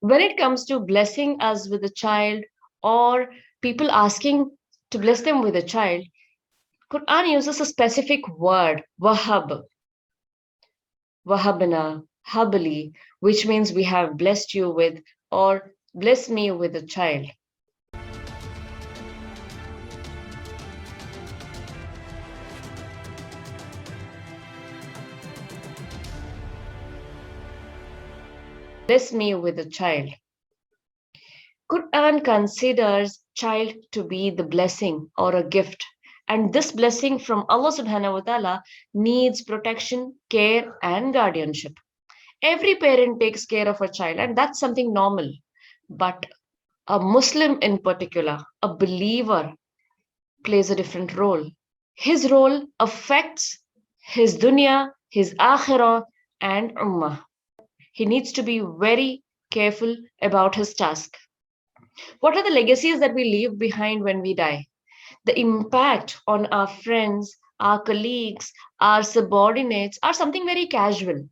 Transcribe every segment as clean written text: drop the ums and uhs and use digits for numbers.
When it comes to blessing us with a child, or people asking to bless them with a child, Quran uses a specific word, wahab, wahabna, habali, which means we have blessed you with, or bless me with a child. Bless me with a child. Quran considers child to be the blessing or a gift. And this blessing from Allah subhanahu wa ta'ala needs protection, care, and guardianship. Every parent takes care of a child, and that's something normal. But a Muslim in particular, a believer, plays a different role. His role affects his dunya, his akhirah, and ummah. He needs to be very careful about his task. What are the legacies that we leave behind when we die? The impact on our friends, our colleagues, our subordinates are something very casual.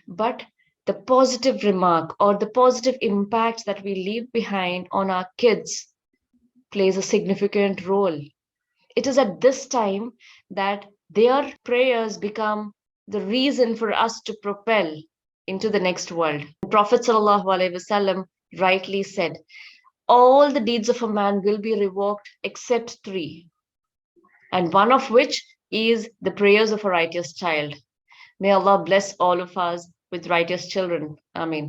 But the positive remark or the positive impact that we leave behind on our kids plays a significant role. It is at this time that their prayers become the reason for us to propel into the next world. Prophet ﷺ rightly said, all the deeds of a man will be revoked except three, and one of which is the prayers of a righteous child. May Allah bless all of us with righteous children. Ameen.